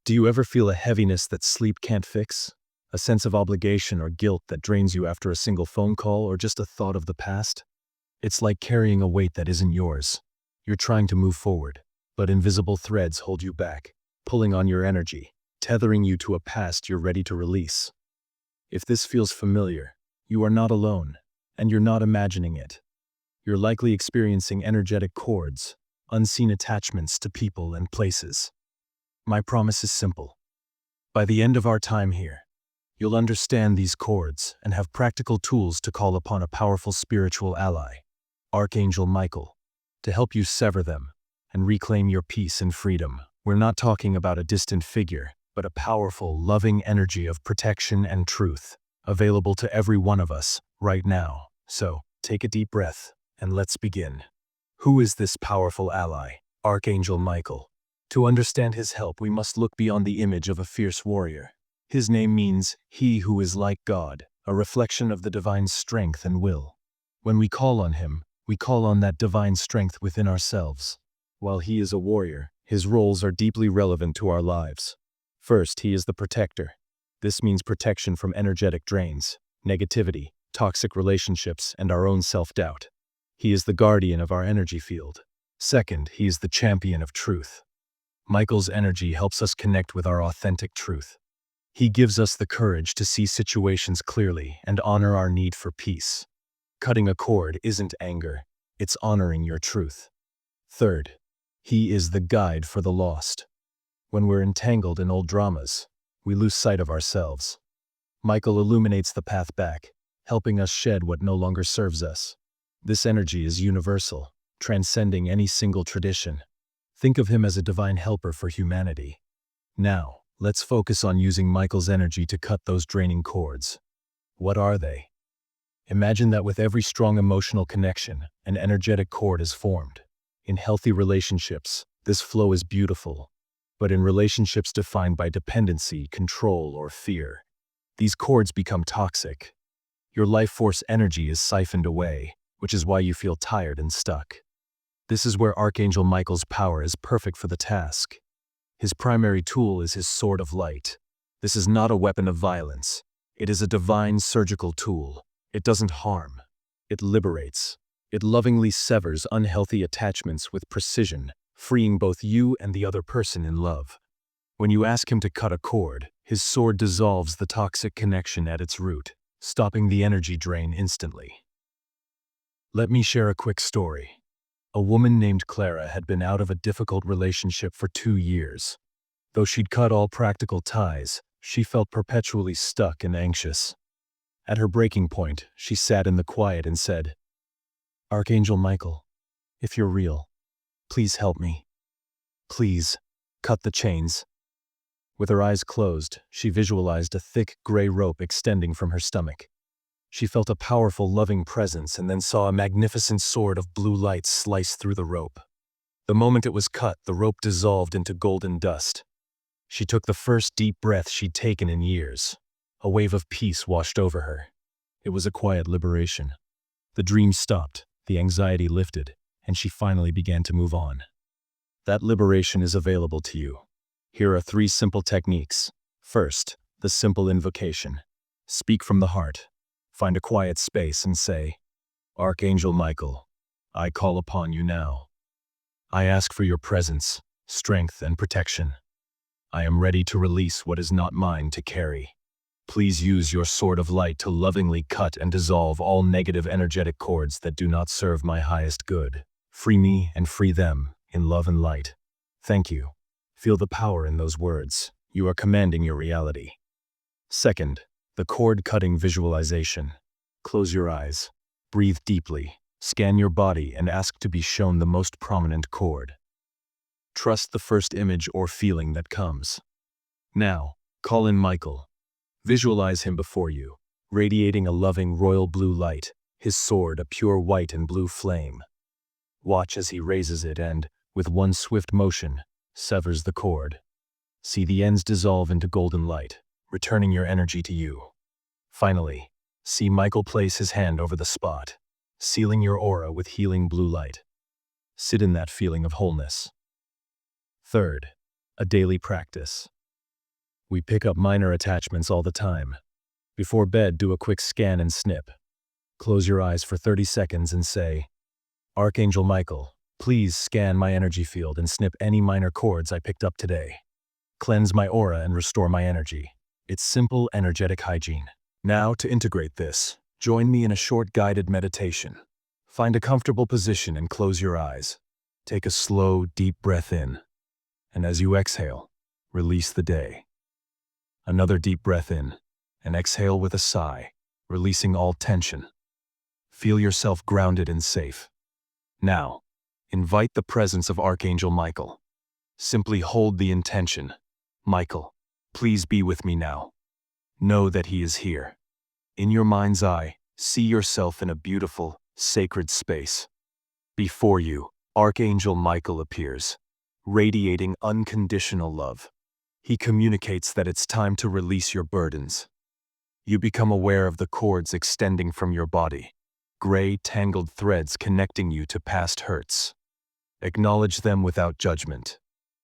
Do you ever feel a heaviness that sleep can't fix? A sense of obligation or guilt that drains you after a single phone call or just a thought of the past? It's like carrying a weight that isn't yours. You're trying to move forward, but invisible threads hold you back, pulling on your energy, tethering you to a past you're ready to release. If this feels familiar, you are not alone, and you're not imagining it. You're likely experiencing energetic cords, unseen attachments to people and places. My promise is simple. By the end of our time here, you'll understand these cords and have practical tools to call upon a powerful spiritual ally, Archangel Michael, to help you sever them and reclaim your peace and freedom. We're not talking about a distant figure, but a powerful, loving energy of protection and truth, available to every one of us right now. So, take a deep breath and let's begin. Who is this powerful ally, Archangel Michael? To understand his help, we must look beyond the image of a fierce warrior. His name means, he who is like God, a reflection of the divine strength and will. When we call on him, we call on that divine strength within ourselves. While he is a warrior, his roles are deeply relevant to our lives. First, he is the protector. This means protection from energetic drains, negativity, toxic relationships, and our own self-doubt. He is the guardian of our energy field. Second, he is the champion of truth. Michael's energy helps us connect with our authentic truth. He gives us the courage to see situations clearly and honor our need for peace. Cutting a cord isn't anger, it's honoring your truth. Third, he is the guide for the lost. When we're entangled in old dramas, we lose sight of ourselves. Michael illuminates the path back, helping us shed what no longer serves us. This energy is universal, transcending any single tradition. Think of him as a divine helper for humanity. Now, let's focus on using Michael's energy to cut those draining cords. What are they? Imagine that with every strong emotional connection, an energetic cord is formed. In healthy relationships, this flow is beautiful. But in relationships defined by dependency, control, or fear, these cords become toxic. Your life force energy is siphoned away, which is why you feel tired and stuck. This is where Archangel Michael's power is perfect for the task. His primary tool is his sword of light. This is not a weapon of violence. It is a divine surgical tool. It doesn't harm. It liberates. It lovingly severs unhealthy attachments with precision, freeing both you and the other person in love. When you ask him to cut a cord, his sword dissolves the toxic connection at its root, stopping the energy drain instantly. Let me share a quick story. A woman named Clara had been out of a difficult relationship for 2 years. Though she'd cut all practical ties, she felt perpetually stuck and anxious. At her breaking point, she sat in the quiet and said, "Archangel Michael, if you're real, please help me. Please, cut the chains." With her eyes closed, she visualized a thick gray rope extending from her stomach. She felt a powerful, loving presence and then saw a magnificent sword of blue light slice through the rope. The moment it was cut, the rope dissolved into golden dust. She took the first deep breath she'd taken in years. A wave of peace washed over her. It was a quiet liberation. The dream stopped, the anxiety lifted, and she finally began to move on. That liberation is available to you. Here are 3 simple techniques. First, the simple invocation. Speak from the heart. Find a quiet space and say, "Archangel Michael, I call upon you now. I ask for your presence, strength, and protection. I am ready to release what is not mine to carry. Please use your sword of light to lovingly cut and dissolve all negative energetic cords that do not serve my highest good. Free me and free them in love and light." Thank you. Feel the power in those words. You are commanding your reality. Second, the cord-cutting visualization. Close your eyes. Breathe deeply. Scan your body and ask to be shown the most prominent cord. Trust the first image or feeling that comes. Now, call in Michael. Visualize him before you, radiating a loving royal blue light, his sword a pure white and blue flame. Watch as he raises it and, with one swift motion, severs the cord. See the ends dissolve into golden light, returning your energy to you. Finally, see Michael place his hand over the spot, sealing your aura with healing blue light. Sit in that feeling of wholeness. Third, a daily practice. We pick up minor attachments all the time. Before bed, do a quick scan and snip. Close your eyes for 30 seconds and say, Archangel Michael, please scan my energy field and snip any minor cords I picked up today. Cleanse my aura and restore my energy. It's simple, energetic hygiene. Now, to integrate this, join me in a short guided meditation. Find a comfortable position and close your eyes. Take a slow, deep breath in. And as you exhale, release the day. Another deep breath in, and exhale with a sigh, releasing all tension. Feel yourself grounded and safe. Now, invite the presence of Archangel Michael. Simply hold the intention. Michael, please be with me now. Know that he is here. In your mind's eye, see yourself in a beautiful, sacred space. Before you, Archangel Michael appears, radiating unconditional love. He communicates that it's time to release your burdens. You become aware of the cords extending from your body, gray, tangled threads connecting you to past hurts. Acknowledge them without judgment.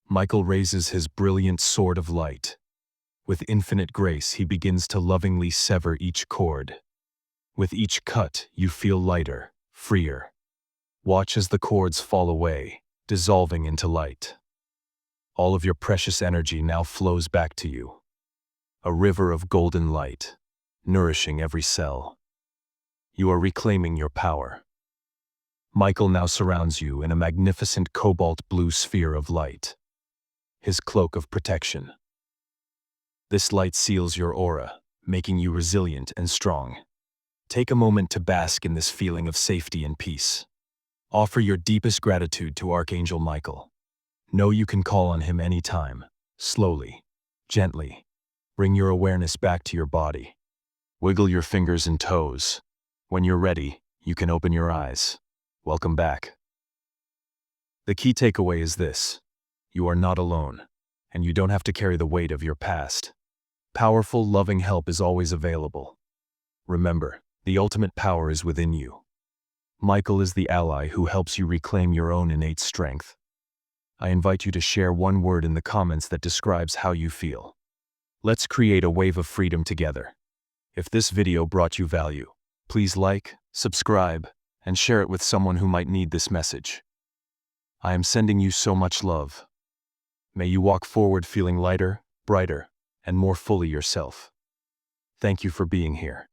Michael raises his brilliant sword of light. With infinite grace, he begins to lovingly sever each cord. With each cut, you feel lighter, freer. Watch as the cords fall away, dissolving into light. All of your precious energy now flows back to you. A river of golden light, nourishing every cell. You are reclaiming your power. Michael now surrounds you in a magnificent cobalt blue sphere of light, his cloak of protection. This light seals your aura, making you resilient and strong. Take a moment to bask in this feeling of safety and peace. Offer your deepest gratitude to Archangel Michael. Know you can call on him anytime. Slowly, gently, bring your awareness back to your body. Wiggle your fingers and toes. When you're ready, you can open your eyes. Welcome back. The key takeaway is this: you are not alone, and you don't have to carry the weight of your past. Powerful, loving help is always available. Remember, the ultimate power is within you. Michael is the ally who helps you reclaim your own innate strength. I invite you to share one word in the comments that describes how you feel. Let's create a wave of freedom together. If this video brought you value, please like, subscribe, and share it with someone who might need this message. I am sending you so much love. May you walk forward feeling lighter, brighter, and more fully yourself. Thank you for being here.